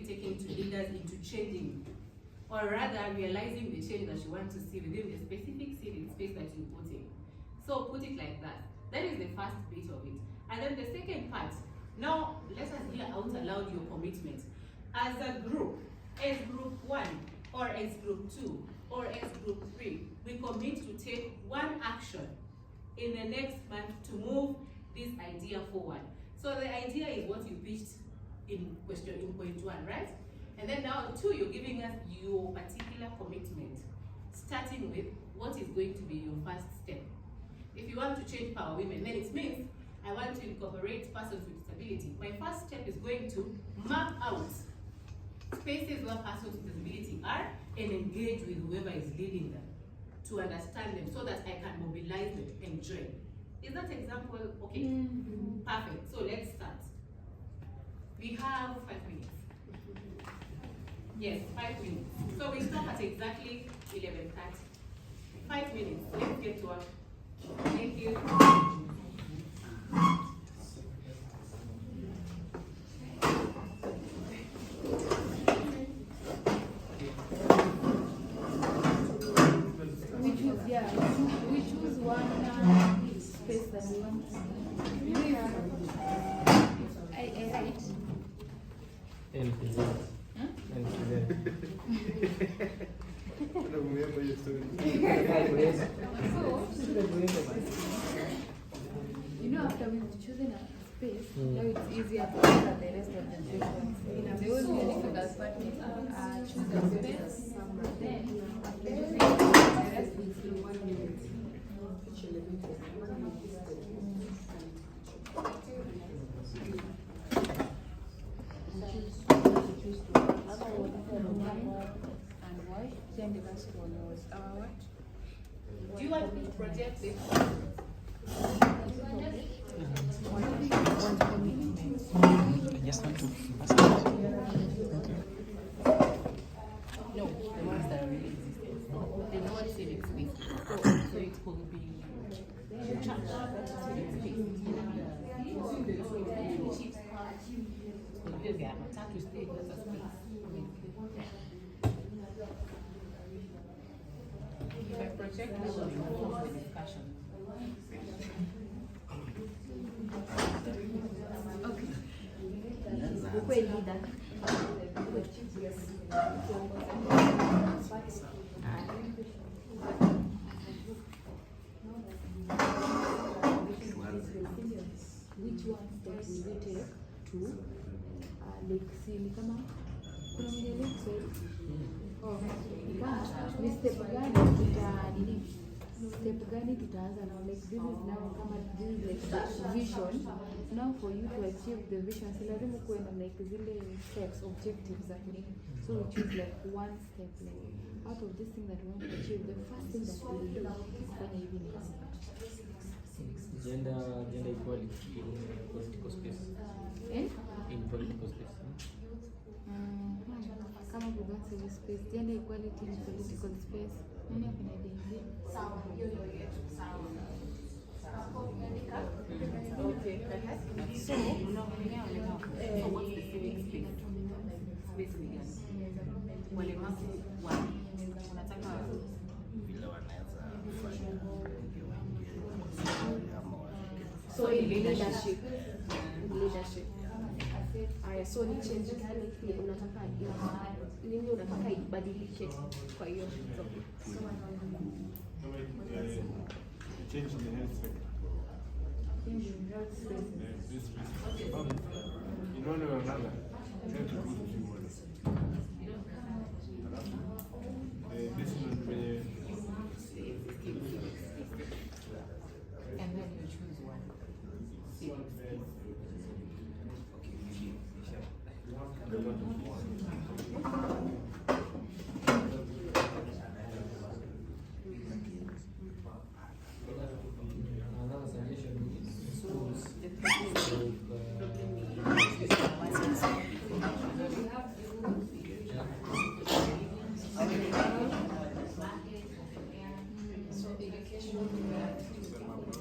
taking to lead us into changing, or rather realizing the change that you want to see within the specific civic space that you put in. So put it like that. That is the first bit of it. And then the second part, now let us hear out aloud your commitment. As a group, as group 1, or as group 2, or as group 3, we commit to take one action in the next month to move this idea forward. So the idea is what you pitched in point 1, right? And then now 2, you're giving us your particular commitment, starting with what is going to be your first step. If you want to change power women, then it means I want to incorporate persons with disability. My first step is going to map out spaces where persons with disability are and engage with whoever is leading them to understand them so that I can mobilize them and join. Is that example okay? Mm-hmm. Perfect. So let's start. We have 5 minutes. Yes, 5 minutes. So we stop at exactly 11:30. 5 minutes. Let's get to work. Thank you. We choose one space that we want. I write. After we've chosen a space, now it's easier to answer the rest of the questions. The only difficult part is choose the space, then after choosing the rest will flow. 1 minute. And why? Then the last one was our what? Do you want me to project this? I just want to No, the ones that are really existing. The non-civic space. So it will be church, civic space. If I project this will inform the discussion. Okay. Ukwe leader. Which one steps will we take to like see kama kuna mwenye ni step gani tutaanza now, like this is now kama this is like the vision now. For you to achieve the vision si lazima kuwe na like zile steps, objectives that we, so we choose like one step, like out of this thing that we want to achieve, the first thing that we will do is kufanya hivi ni gender equality in political space. In political space. Kama kubanza space, gender equality in political space. Nani akina Daisy? Sawa, hiyo yetu sawa. Okay. So, what's the civic space? Space begins. Walemavu wanataka vile wanaweza kufanya. So in leadership. Aya, so ni change gani unataka nini unataka ibadilike kwa hiyo topic? Change in the health sector. Change in health sector. In one way or another, try to put it in order. This is and then you choose one. Civic space. Another suggestion is schools.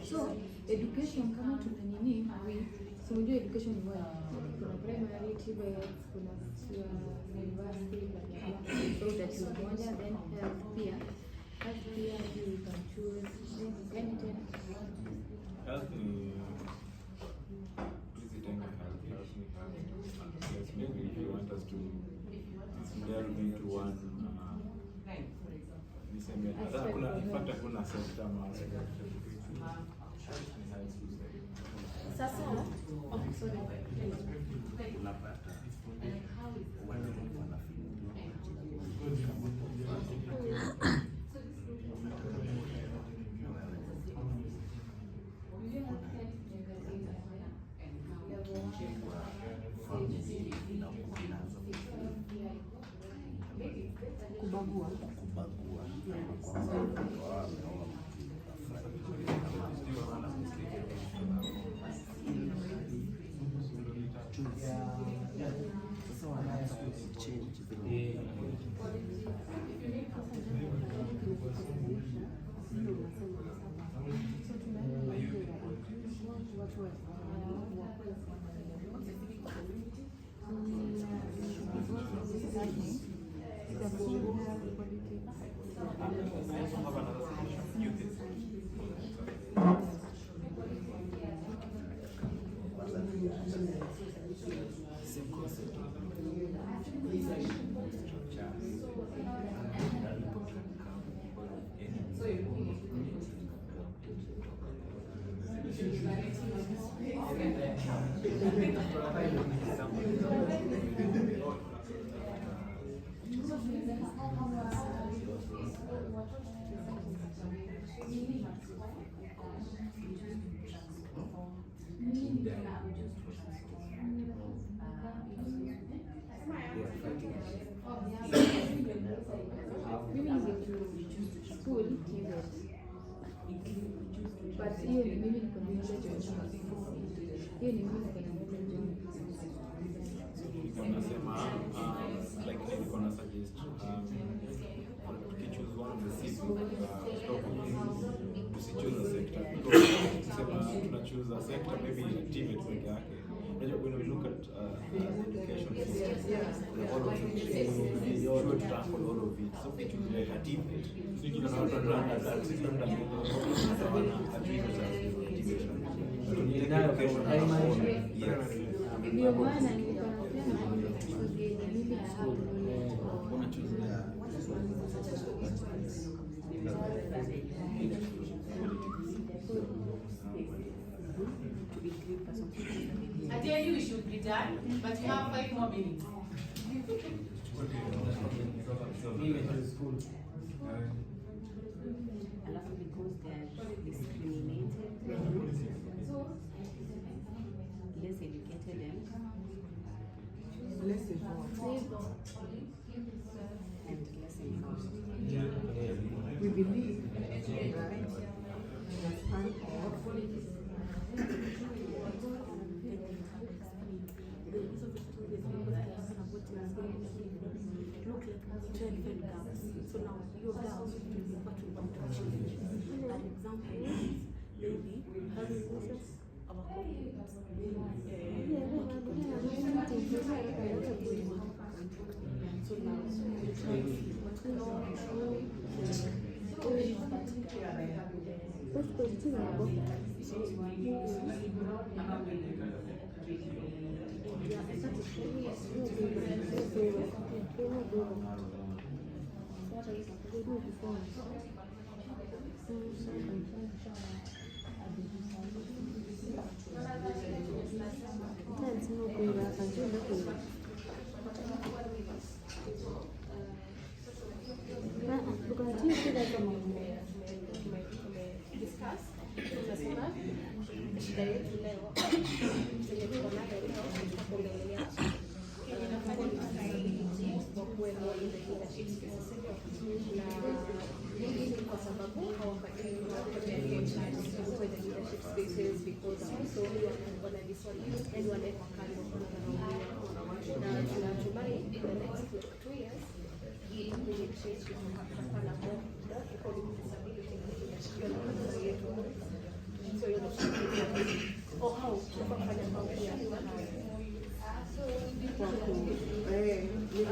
So education kama tuna nini, so unajua education ni wide. Kuna primary, TVET, kuna so that you moja, then health peer. Health peer, you can choose anything. Health visiting health. Yes, maybe if you want us to delve into one niseme hata kuna in fact hakuna sector maalum. Sasa unapata Kubagua. School TVET. But hiyo ni mimi niko na knowledge of chama. Hiyo ni mimi niko na knowledge of. Unasema like niko na suggest choose one of the civic tusichoose a sector because tusema tuna choose a sector maybe TVET peke yake. When we look at education system, all of it, we should tackle all of it. So we choose like a TVET. So you can not run that system that you know a TVET yes. Ndio maana nilikuwa nasema kugeni mimi hapo I tell you we should be done, but you have 5 more minutes. Alafu because they are discriminated, less educated and less informed. We believe that as part of So now your girls will be what we want to achieve. An example is maybe having our confidence. So now we try to see what's going on.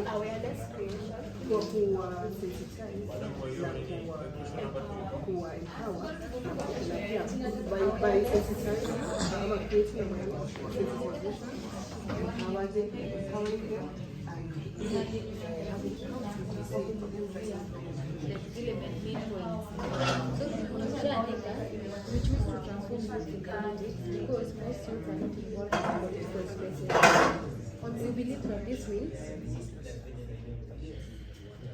Awareness kwa kuwasensitize na kuwa-empower na pia by sensitizing ama creating sensitization, empowering them and having like zile main points. So tukishaandika, we choose to transform this to politics because most youth are not involved in political spaces. We believe that this will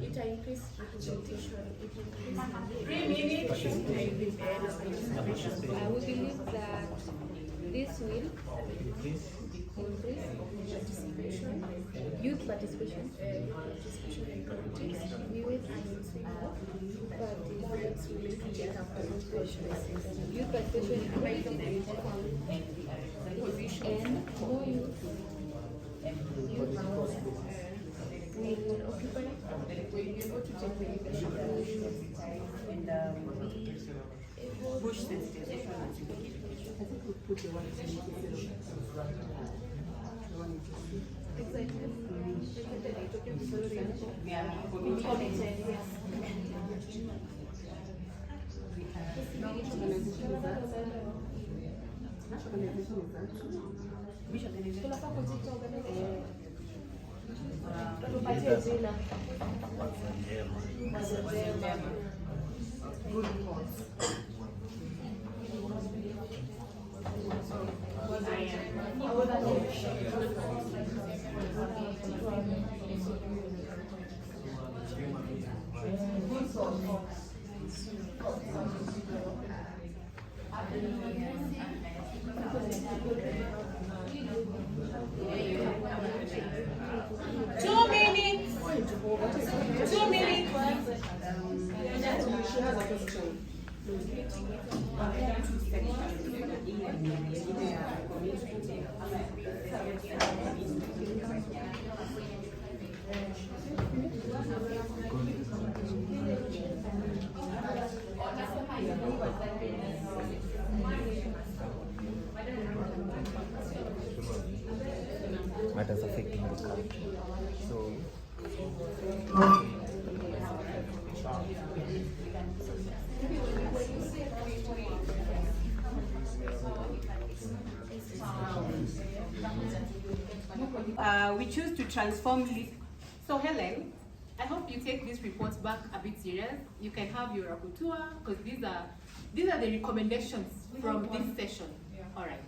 it increase representation, it increase we believe that this will increase youth participation in politics. we will youth participation in politics and more youth will occupy Will be able to take the leadership and push sensitization and civic education. I think we put the one instead of the one Tupatie jina. Good cause. She has a question. Matters affecting the country. So we choose to transform So Helen, I hope you take this report back a bit serious. You can have your rapporteur because these are the recommendations from this session. Yeah. All right.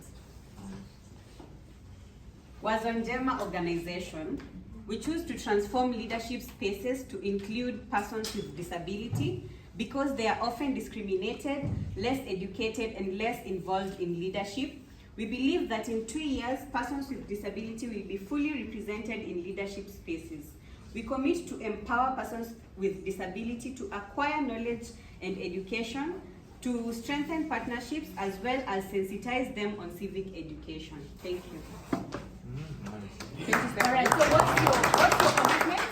Wazo Njema organization, we choose to transform leadership spaces to include persons with disability because they are often discriminated, less educated, and less involved in leadership. We believe that in 2 years, persons with disability will be fully represented in leadership spaces. We commit to empower persons with disability to acquire knowledge and education, to strengthen partnerships, as well as sensitize them on civic education. Thank you. All right. So what's your commitment?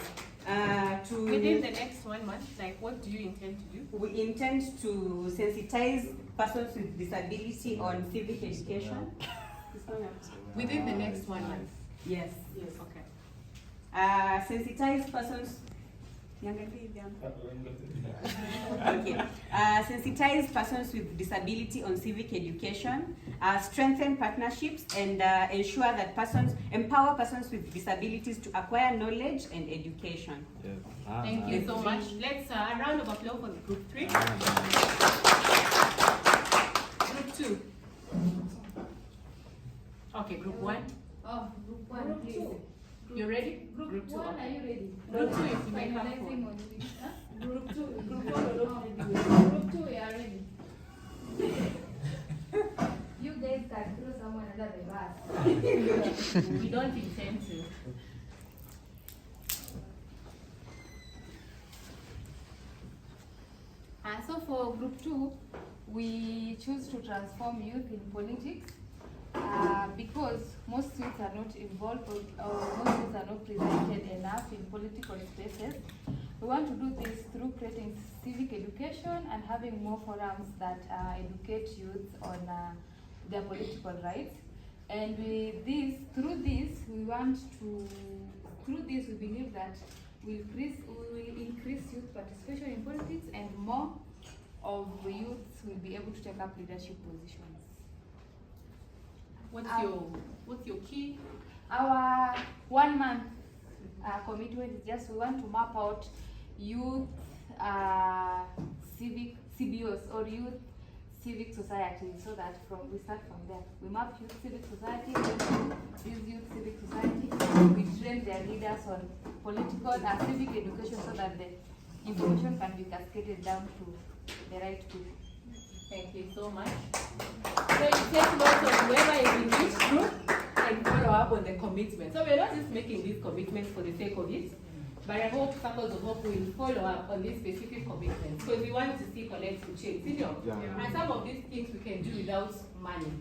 Within the next 1 month, like what do you intend to do? We intend to sensitize persons with disability on civic education. Within the next 1 month? Yes. Yes. Okay. Sensitize persons. Okay. Sensitize persons with disability on civic education, strengthen partnerships, and ensure that empower persons with disabilities to acquire knowledge and education. yes. Thank you so much. Let's a round of applause for group 3. Group 2. Okay, group 1. Oh, group 1, please. You ready? Group 2, are you ready? Group 2 is to make up Finalizing for. on this, huh? Group 2, group 1 Group 2, we are ready. You guys can throw someone under the bus. We don't intend to. So for group 2, we choose to transform youth in politics because most youth are not involved or most youth are not presented enough in political spaces. We want to do this through creating civic education and having more forums that educate youth on their political rights. And through this, we want to through this, we believe that we will increase youth participation in politics, and more of the youths will be able to take up leadership positions. What's your key? Our 1 month commitment is just we want to map out youth civic CBOs or youth civic society, so that we start from there. We map youth civic society, this youth civic society, we train their leaders on political and civic education so that the information can be cascaded down to the right people. Thank you so much. So you take note of whoever is in each group and follow up on the commitment. So we're not just making these commitments for the sake of it, but I hope Circles of Hope will follow up on these specific commitments, because we want to see collective change. Senior, and some of these things we can do without money.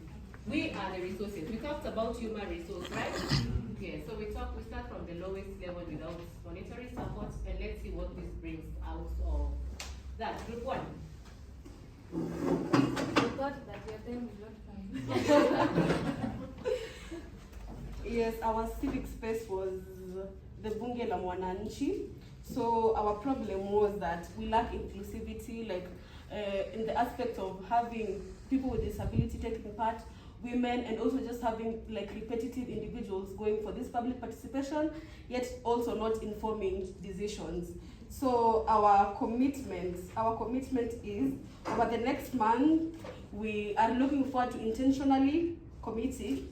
We are the resources. We talked about human resource, right? Yeah, so we start from the lowest level without monetary support, and let's see what this brings out of that. Group 1. We thought that your time is not fine. Yes, our civic space was the Bunge la Mwananchi. So our problem was that we lack inclusivity, like in the aspect of having people with disability taking part, women, and also just having like repetitive individuals going for this public participation, yet also not informing decisions. So our commitment is over the next month, we are looking forward to intentionally committing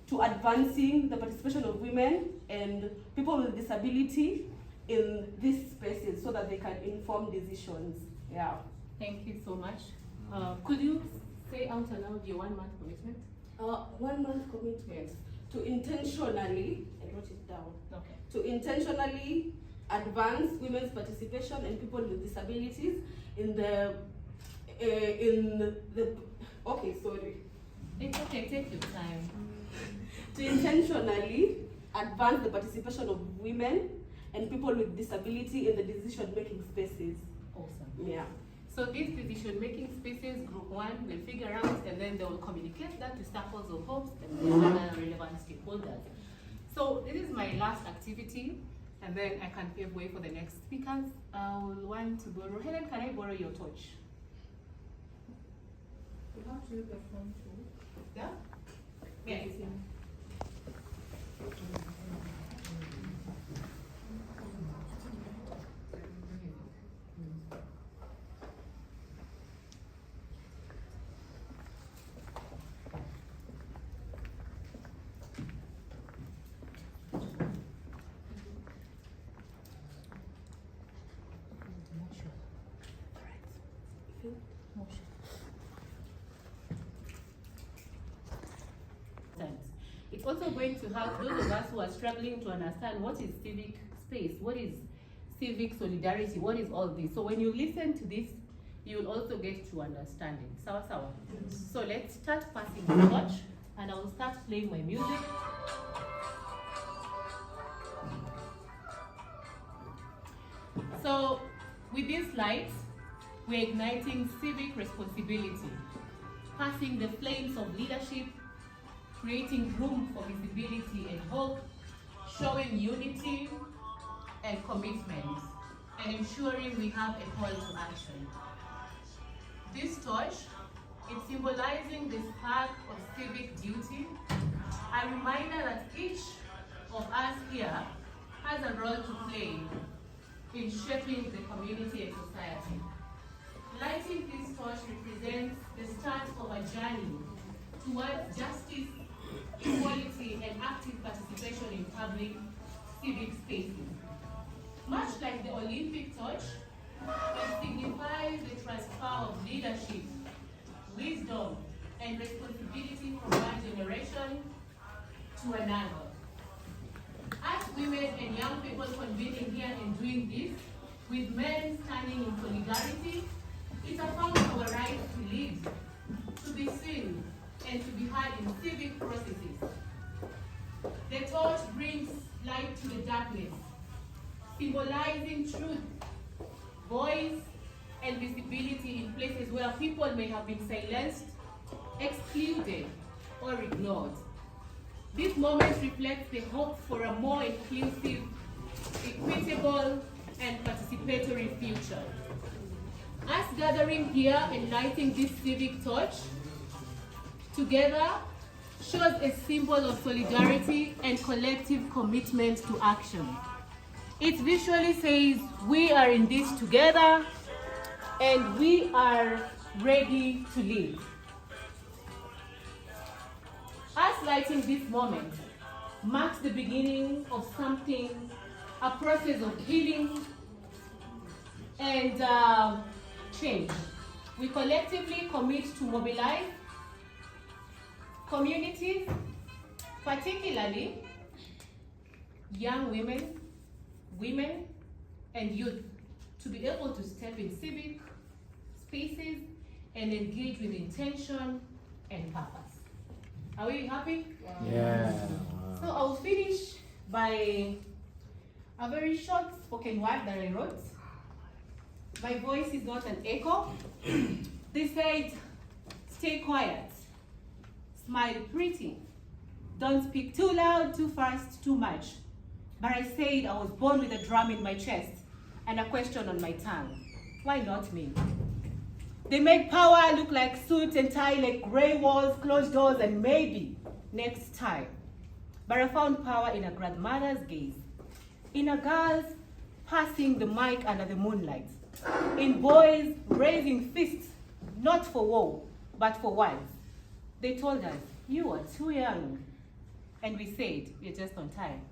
to advancing the participation of women and people with disability in these spaces so that they can inform decisions. Yeah. Thank you so much. Could you say out aloud your 1 month commitment? 1 month commitment to intentionally, I wrote it down. Okay. To intentionally advance women's participation and people with disabilities in the okay, sorry. It's okay, take your time. To intentionally advance the participation of women and people with disability in the decision-making spaces. Awesome. Yeah. So these decision-making spaces, group 1 will figure out, and then they will communicate that to Circles of Hope and the other relevant stakeholders. So this is my last activity, and then I can pave way for the next speakers. I will want to borrow. Helen, can I borrow your torch? You have to look at phone too. Yeah? Yes. It's also going to help those of us who are struggling to understand what is civic space, what is civic solidarity, what is all this. So when you listen to this, you will also get to understanding. Sawa sawa. So let's start passing the torch, and I will start playing my music. So with these lights, we're igniting civic responsibility, passing the flames of leadership, creating room for visibility and hope, showing unity and commitment, and ensuring we have a call to action. This torch is symbolizing the spark of civic duty, a reminder that each of us here has a role to play in shaping the community and society. Lighting this torch represents the start of a journey towards justice, equality, and active participation in public civic spaces. Much like the Olympic torch, it signifies the transfer of leadership, wisdom, and responsibility from one generation to another. As women and young people convening here and doing this, with men standing in solidarity, it affirms our right to lead, to be seen, and to be heard in civic processes. The torch brings light to the darkness, symbolizing truth, voice, and visibility in places where people may have been silenced, excluded, or ignored. This moment reflects the hope for a more inclusive, equitable, and participatory future. Us gathering here and lighting this civic torch together shows a symbol of solidarity and collective commitment to action. It visually says, we are in this together and we are ready to live. Us lighting this moment marks the beginning of something, a process of healing and change. We collectively commit to mobilize communities, particularly young women, and youth, to be able to step in civic spaces and engage with intention and purpose. Are we happy? Yeah. So I'll finish by a very short spoken word that I wrote. My voice is not an echo. They said, stay quiet, smile pretty, don't speak too loud, too fast, too much. But I said I was born with a drum in my chest and a question on my tongue. Why not me? They make power look like suit and tie, like gray walls, closed doors, and maybe next time. But I found power in a grandmother's gaze, in a girl's passing the mic under the moonlight, in boys raising fists, not for war, but for wives. They told us, you are too young. And we said, we're just on time.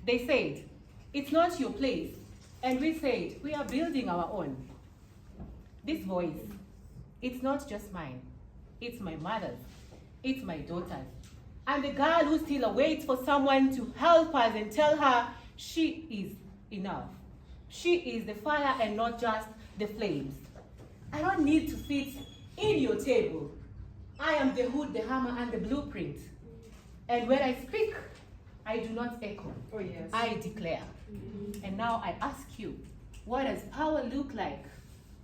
They said, it's not your place. And we said, we are building our own. This voice, it's not just mine. It's my mother's. It's my daughter's. And the girl who still awaits for someone to help us and tell her she is enough. She is the fire and not just the flames. I don't need to fit in your table. I am the hood, the hammer, and the blueprint. And when I speak, I do not echo. Oh, yes. I declare. And now I ask you, what does power look like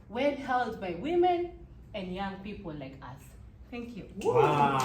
when held by women and young people like us? Thank you. Wow.